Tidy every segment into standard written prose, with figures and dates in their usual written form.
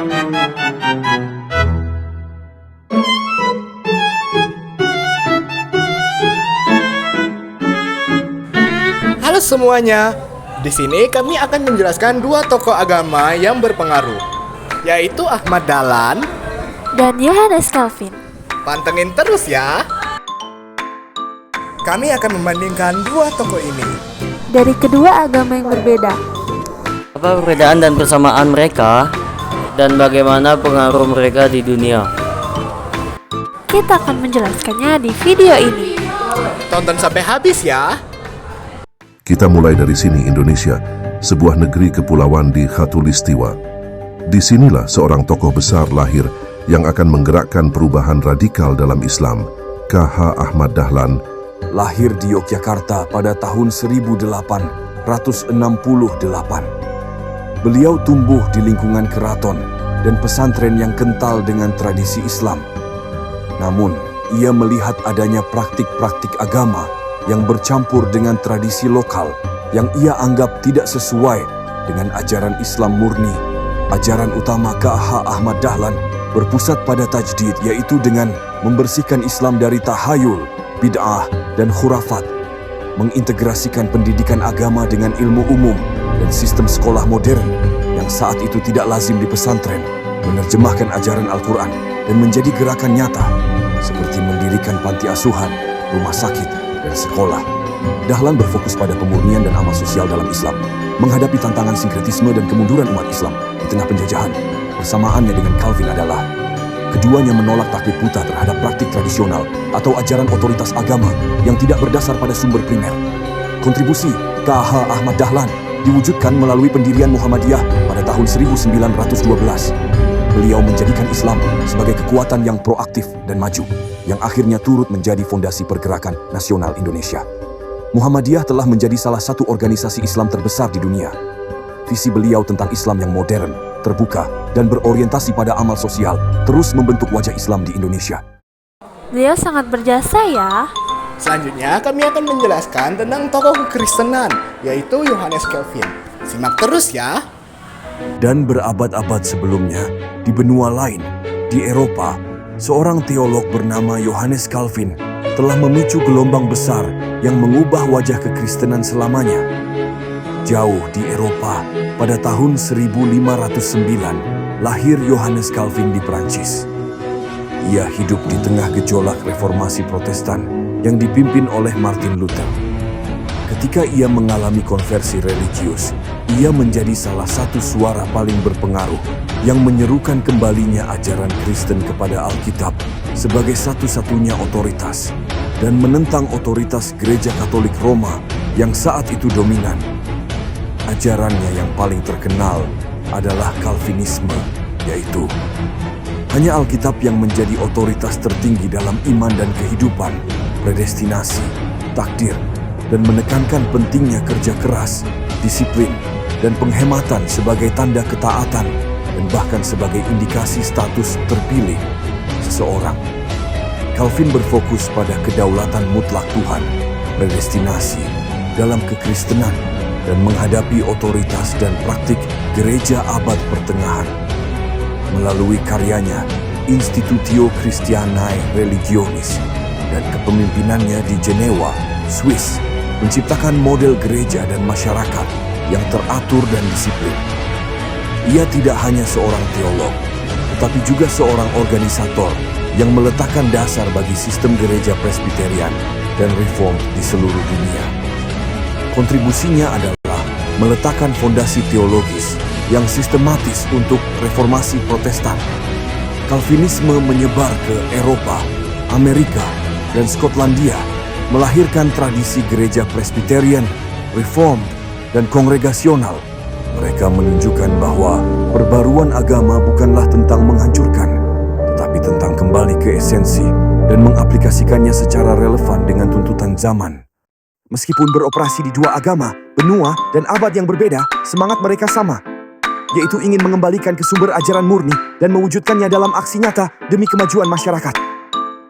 Halo semuanya, di sini kami akan menjelaskan dua tokoh agama yang berpengaruh, yaitu Ahmad Dahlan dan Johannes Calvin. Pantengin terus ya. Kami akan membandingkan dua tokoh ini Dari kedua agama yang berbeda. Apa perbedaan dan persamaan mereka dan bagaimana pengaruh mereka di dunia? Kita akan menjelaskannya di video ini. Tonton sampai habis ya. Kita mulai dari sini, Indonesia, sebuah negeri kepulauan di Khatulistiwa. Disinilah seorang tokoh besar lahir yang akan menggerakkan perubahan radikal dalam Islam, K.H. Ahmad Dahlan. Lahir di Yogyakarta pada tahun 1868. Beliau tumbuh di lingkungan keraton dan pesantren yang kental dengan tradisi Islam. Namun, ia melihat adanya praktik-praktik agama yang bercampur dengan tradisi lokal yang ia anggap tidak sesuai dengan ajaran Islam murni. Ajaran utama K.H. Ahmad Dahlan berpusat pada tajdid, yaitu dengan membersihkan Islam dari tahayul, bid'ah, dan khurafat, mengintegrasikan pendidikan agama dengan ilmu umum dan sistem sekolah modern yang saat itu tidak lazim di pesantren, menerjemahkan ajaran Al-Quran dan menjadi gerakan nyata seperti mendirikan panti asuhan, rumah sakit, dan sekolah. Dahlan berfokus pada pemurnian dan amal sosial dalam Islam, menghadapi tantangan sinkretisme dan kemunduran umat Islam di tengah penjajahan. Persamaannya dengan Calvin adalah keduanya menolak taklid buta terhadap praktik tradisional atau ajaran otoritas agama yang tidak berdasar pada sumber primer. Kontribusi K.H. Ahmad Dahlan diwujudkan melalui pendirian Muhammadiyah pada tahun 1912. Beliau menjadikan Islam sebagai kekuatan yang proaktif dan maju, yang akhirnya turut menjadi fondasi pergerakan nasional Indonesia. Muhammadiyah telah menjadi salah satu organisasi Islam terbesar di dunia. Visi beliau tentang Islam yang modern, terbuka, dan berorientasi pada amal sosial terus membentuk wajah Islam di Indonesia. Beliau sangat berjasa ya. Selanjutnya kami akan menjelaskan tentang tokoh kekristenan, yaitu Johannes Calvin. Simak terus ya. Dan berabad-abad sebelumnya, di benua lain, di Eropa, seorang teolog bernama Johannes Calvin telah memicu gelombang besar yang mengubah wajah kekristenan selamanya. Jauh di Eropa, pada tahun 1509, lahir Johannes Calvin di Prancis. Ia hidup di tengah gejolak reformasi Protestan yang dipimpin oleh Martin Luther. Ketika ia mengalami konversi religius, ia menjadi salah satu suara paling berpengaruh yang menyerukan kembalinya ajaran Kristen kepada Alkitab sebagai satu-satunya otoritas dan menentang otoritas Gereja Katolik Roma yang saat itu dominan. Ajarannya yang paling terkenal adalah Calvinisme, yaitu hanya Alkitab yang menjadi otoritas tertinggi dalam iman dan kehidupan, predestinasi, takdir, dan menekankan pentingnya kerja keras, disiplin, dan penghematan sebagai tanda ketaatan dan bahkan sebagai indikasi status terpilih seseorang. Calvin berfokus pada kedaulatan mutlak Tuhan, predestinasi dalam kekristenan, dan menghadapi otoritas dan praktik gereja abad pertengahan. Melalui karyanya Institutio Christianae Religionis dan kepemimpinannya di Jenewa, Swiss, menciptakan model gereja dan masyarakat yang teratur dan disiplin. Ia tidak hanya seorang teolog, tetapi juga seorang organisator yang meletakkan dasar bagi sistem gereja Presbyterian dan Reform di seluruh dunia. Kontribusinya adalah meletakkan fondasi teologis yang sistematis untuk reformasi Protestan. Calvinisme menyebar ke Eropa, Amerika, dan Skotlandia, melahirkan tradisi gereja Presbyterian, Reformed, dan kongregasional. Mereka menunjukkan bahwa perbaruan agama bukanlah tentang menghancurkan, tetapi tentang kembali ke esensi dan mengaplikasikannya secara relevan dengan tuntutan zaman. Meskipun beroperasi di dua agama, benua, dan abad yang berbeda, semangat mereka sama, yaitu ingin mengembalikan ke sumber ajaran murni dan mewujudkannya dalam aksi nyata demi kemajuan masyarakat.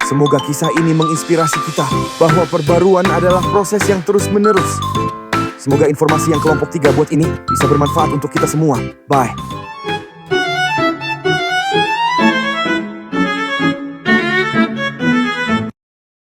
Semoga kisah ini menginspirasi kita bahwa perbaruan adalah proses yang terus-menerus. Semoga informasi yang kelompok 3 buat ini bisa bermanfaat untuk kita semua. Bye.